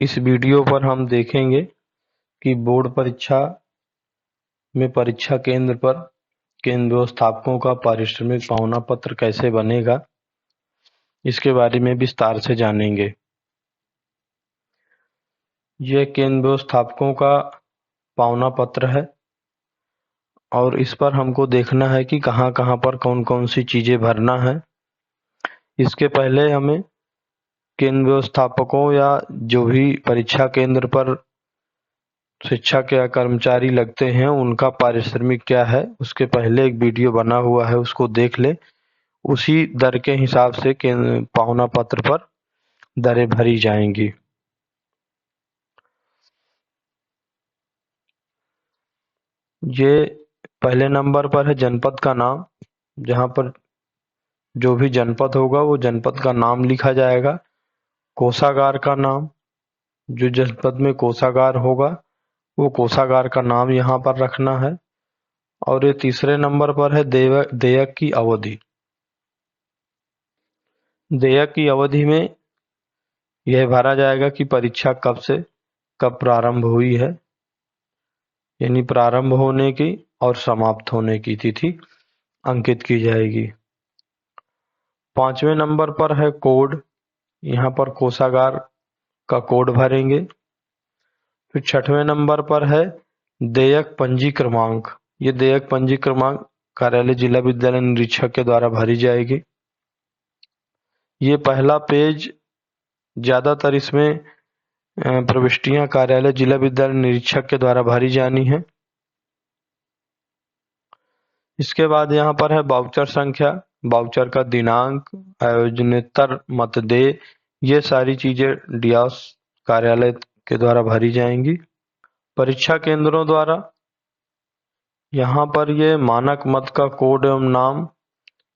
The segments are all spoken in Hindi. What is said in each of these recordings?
इस वीडियो पर हम देखेंगे कि बोर्ड परीक्षा में परीक्षा केंद्र पर केंद्र व्यवस्थापकों का पारिश्रमिक पावना पत्र कैसे बनेगा, इसके बारे में विस्तार से जानेंगे। यह केंद्र व्यवस्थापकों का पावना पत्र है और इस पर हमको देखना है कि कहाँ कहाँ पर कौन कौन सी चीजें भरना है। इसके पहले हमें केंद्र व्यवस्थापकों या जो भी परीक्षा केंद्र पर शिक्षक या कर्मचारी लगते हैं उनका पारिश्रमिक क्या है, उसके पहले एक वीडियो बना हुआ है, उसको देख ले। उसी दर के हिसाब से पावना पत्र पर दरें भरी जाएंगी। ये पहले नंबर पर है जनपद का नाम, जहां पर जो भी जनपद होगा वो जनपद का नाम लिखा जाएगा। कोषागार का नाम, जो जनपद में कोषागार होगा वो कोषागार का नाम यहाँ पर रखना है। और ये तीसरे नंबर पर है देयक की अवधि। देयक की अवधि में यह भरा जाएगा कि परीक्षा कब से कब प्रारंभ हुई है, यानी प्रारंभ होने की और समाप्त होने की तिथि अंकित की जाएगी। पांचवें नंबर पर है कोड, यहाँ पर कोषागार का कोड भरेंगे। फिर छठवें नंबर पर है देयक पंजी क्रमांक। ये देयक पंजी क्रमांक कार्यालय जिला विद्यालय निरीक्षक के द्वारा भरी जाएगी। ये पहला पेज, ज्यादातर इसमें प्रविष्टियां कार्यालय जिला विद्यालय निरीक्षक के द्वारा भरी जानी है। इसके बाद यहाँ पर है वाउचर संख्या, वाउचर का दिनांक, आयोजनेतर मतदेय, ये सारी चीजें डीआस कार्यालय के द्वारा भरी जाएंगी। परीक्षा केंद्रों द्वारा यहाँ पर ये मानक मत का कोड एवं नाम,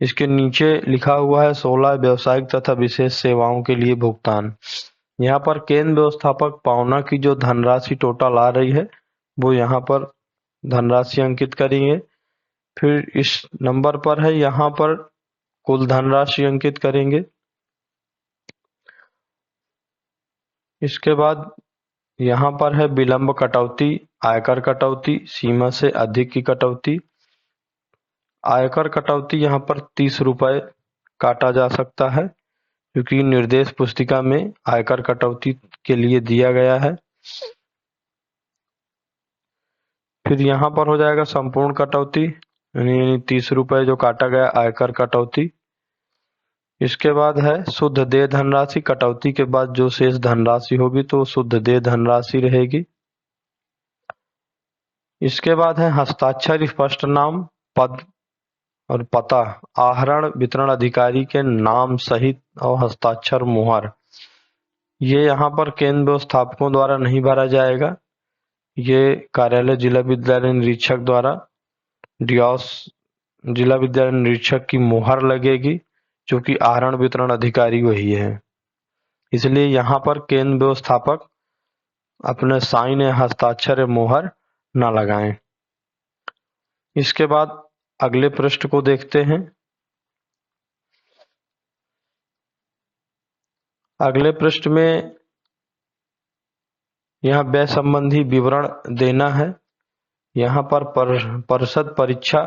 इसके नीचे लिखा हुआ है 16 व्यावसायिक तथा विशेष सेवाओं के लिए भुगतान। यहाँ पर केंद्र व्यवस्थापक पावना की जो धनराशि टोटल आ रही है वो यहाँ पर धनराशि अंकित करेंगे। फिर इस नंबर पर है यहाँ पर कुल धनराशि अंकित करेंगे। इसके बाद यहाँ पर है विलंब कटौती, आयकर कटौती, सीमा से अधिक की कटौती। आयकर कटौती यहाँ पर 30 रुपए काटा जा सकता है, क्योंकि निर्देश पुस्तिका में आयकर कटौती के लिए दिया गया है। फिर यहाँ पर हो जाएगा संपूर्ण कटौती, यानी 30 रुपए जो काटा गया आयकर कटौती। इसके बाद है शुद्ध देय धनराशि, कटौती के बाद जो शेष धनराशि होगी तो शुद्ध देय धनराशि रहेगी। इसके बाद है हस्ताक्षर स्पष्ट नाम, पद और पता, आहरण वितरण अधिकारी के नाम सहित और हस्ताक्षर मुहर। ये यहाँ पर केंद्र व्यवस्थापकों द्वारा नहीं भरा जाएगा, ये कार्यालय जिला विद्यालय निरीक्षक द्वारा डीओस जिला विद्यालय निरीक्षक की मुहर लगेगी, जो कि आहरण वितरण अधिकारी वही है। इसलिए यहाँ पर केंद्र व्यवस्थापक अपने साइन या हस्ताक्षर या मुहर न लगाएं। इसके बाद अगले पृष्ठ को देखते हैं। अगले पृष्ठ में यहाँ व्यय संबंधी विवरण देना है। यहाँ पर परिषद परीक्षा,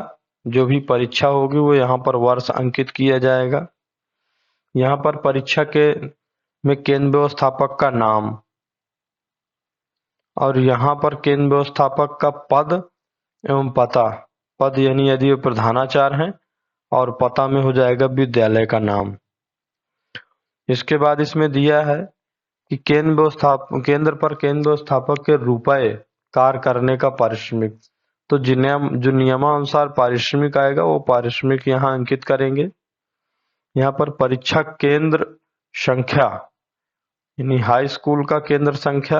जो भी परीक्षा होगी वो यहाँ पर वर्ष अंकित किया जाएगा। यहाँ पर परीक्षा के में केंद्र व्यवस्थापक का नाम और यहाँ पर केंद्र व्यवस्थापक का पद एवं पता। पद यानी यदि वो प्रधानाचार्य हैं और पता में हो जाएगा विद्यालय का नाम। इसके बाद इसमें दिया है कि केंद्र पर केंद्र व्यवस्थापक के रुपए कार्य करने का पारिश्रमिक। तो जो नियमानुसार पारिश्रमिक आएगा वो पारिश्रमिक यहाँ अंकित करेंगे। यहाँ पर परीक्षा केंद्र संख्या, यानी हाई स्कूल का केंद्र संख्या,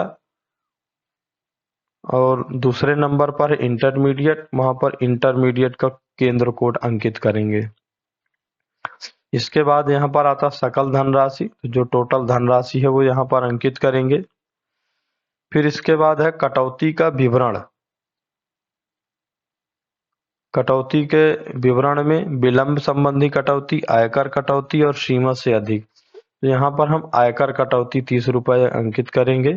और दूसरे नंबर पर इंटरमीडिएट, वहां पर इंटरमीडिएट का केंद्र कोड अंकित करेंगे। इसके बाद यहाँ पर आता सकल धनराशि, जो टोटल धनराशि है वो यहाँ पर अंकित करेंगे। फिर इसके बाद है कटौती का विवरण। कटौती के विवरण में विलंब संबंधी कटौती, आयकर कटौती और सीमा से अधिक, तो यहाँ पर हम आयकर कटौती 30 रुपये अंकित करेंगे।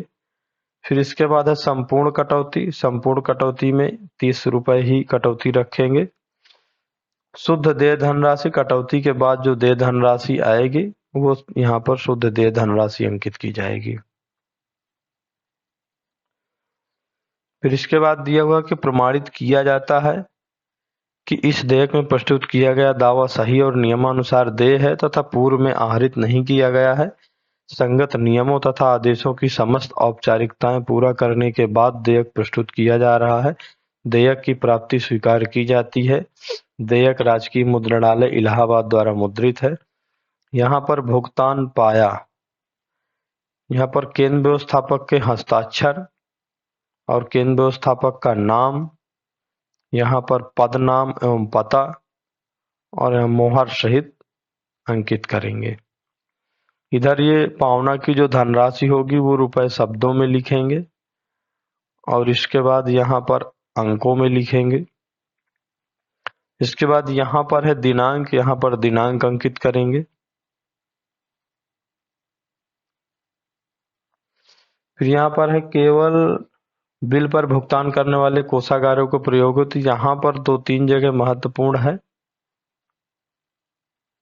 फिर इसके बाद है संपूर्ण कटौती। संपूर्ण कटौती में 30 रुपये ही कटौती रखेंगे। शुद्ध देय धनराशि कटौती के बाद जो देय धनराशि आएगी वो यहाँ पर शुद्ध देय धनराशि अंकित की जाएगी। फिर इसके बाद दिया हुआ कि प्रमाणित किया जाता है कि इस देयक में प्रस्तुत किया गया दावा सही और नियमानुसार देय है तथा पूर्व में आहरित नहीं किया गया है। संगत नियमों तथा आदेशों की समस्त औपचारिकताएं पूरा करने के बाद देयक प्रस्तुत किया जा रहा है। देयक की प्राप्ति स्वीकार की जाती है। देयक राजकीय मुद्रणालय इलाहाबाद द्वारा मुद्रित है। यहाँ पर भुगतान पाया, यहाँ पर केंद्र व्यवस्थापक के हस्ताक्षर और केंद्र व्यवस्थापक का नाम, यहाँ पर पद नाम एवं पता और मोहर सहित अंकित करेंगे। इधर ये पावना की जो धनराशि होगी वो रुपए शब्दों में लिखेंगे और इसके बाद यहाँ पर अंकों में लिखेंगे। इसके बाद यहाँ पर है दिनांक, यहाँ पर दिनांक अंकित करेंगे। फिर यहाँ पर है केवल बिल पर भुगतान करने वाले कोषागारों को प्रयोग होती। यहाँ पर 2-3 जगह महत्वपूर्ण है।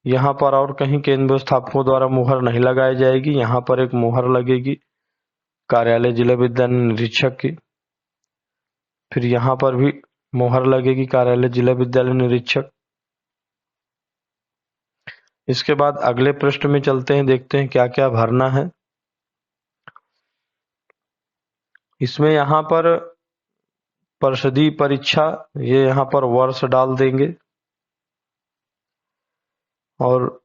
यहाँ पर और कहीं केंद्र व्यवस्थापकों द्वारा मुहर नहीं लगाई जाएगी। यहाँ पर एक मुहर लगेगी कार्यालय जिला विद्यालय निरीक्षक की। फिर यहाँ पर भी मुहर लगेगी कार्यालय जिला विद्यालय निरीक्षक। इसके बाद अगले पृष्ठ में चलते हैं, देखते हैं क्या क्या भरना है। इसमें यहाँ पर परिषदीय परीक्षा, ये यहाँ पर वर्ष डाल देंगे और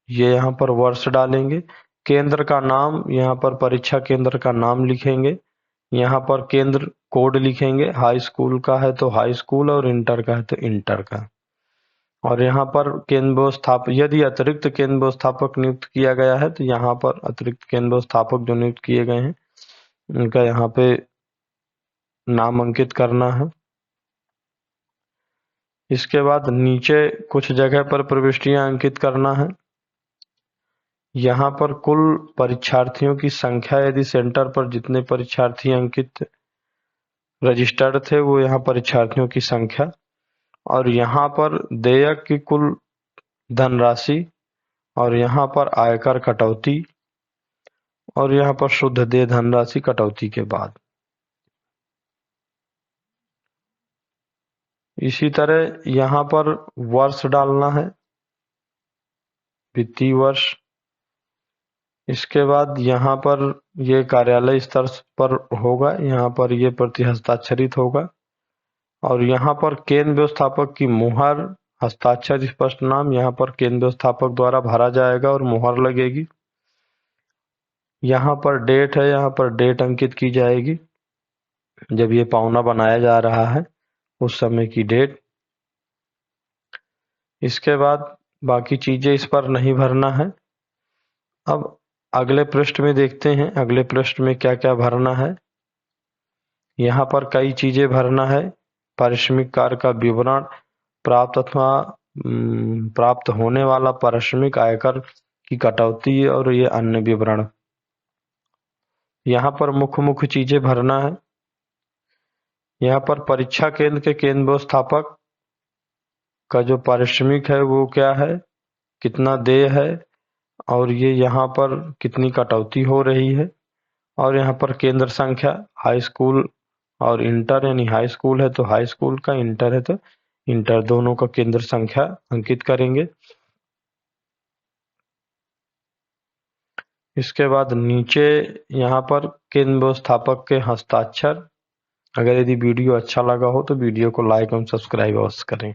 ये यहाँ पर वर्ष डालेंगे। केंद्र का नाम, यहाँ पर परीक्षा केंद्र का नाम लिखेंगे। यहाँ पर केंद्र कोड लिखेंगे। हाई स्कूल का है तो हाई स्कूल और इंटर का है तो इंटर का। और यहाँ पर केंद्र व्यवस्थापक, यदि अतिरिक्त केंद्र व्यवस्थापक नियुक्त किया गया है तो यहाँ पर अतिरिक्त केंद्र व्यवस्थापक जो नियुक्त किए गए हैं उनका यहाँ पे नाम अंकित करना है। इसके बाद नीचे कुछ जगह पर प्रविष्टियां अंकित करना है। यहाँ पर कुल परीक्षार्थियों की संख्या, यदि सेंटर पर जितने परीक्षार्थी अंकित रजिस्टर्ड थे वो यहाँ परीक्षार्थियों की संख्या, और यहाँ पर देयक की कुल धनराशि, और यहाँ पर आयकर कटौती, और यहाँ पर शुद्ध देय धनराशि कटौती के बाद। इसी तरह यहाँ पर वर्ष डालना है, वित्तीय वर्ष। इसके बाद यहाँ पर ये कार्यालय स्तर पर होगा, यहाँ पर ये प्रति हस्ताक्षरित होगा, और यहाँ पर केंद्र व्यवस्थापक की मुहर, हस्ताक्षर, स्पष्ट नाम यहाँ पर केंद्र व्यवस्थापक द्वारा भरा जाएगा और मुहर लगेगी। यहाँ पर डेट है, यहाँ पर डेट अंकित की जाएगी जब ये पावना बनाया जा रहा है उस समय की डेट। इसके बाद बाकी चीजें इस पर नहीं भरना है। अब अगले पृष्ठ में देखते हैं अगले पृष्ठ में क्या क्या भरना है। यहाँ पर कई चीजें भरना है। पारिश्रमिक कार्य का विवरण, प्राप्त अथवा प्राप्त होने वाला पारिश्रमिक, आयकर की कटौती और ये अन्य विवरण। यहाँ पर मुख्य चीजें भरना है। यहाँ पर परीक्षा केंद्र के केंद्र व्यवस्थापक का जो पारिश्रमिक है वो क्या है, कितना देय है, और ये यहाँ पर कितनी कटौती हो रही है, और यहाँ पर केंद्र संख्या, हाई स्कूल और इंटर, यानी हाई स्कूल है तो हाई स्कूल का, इंटर है तो इंटर, दोनों का केंद्र संख्या अंकित करेंगे। इसके बाद नीचे यहाँ पर केंद्र व्यवस्थापक के हस्ताक्षर। अगर यदि वीडियो अच्छा लगा हो तो वीडियो को लाइक एवं सब्सक्राइब अवश्य करें।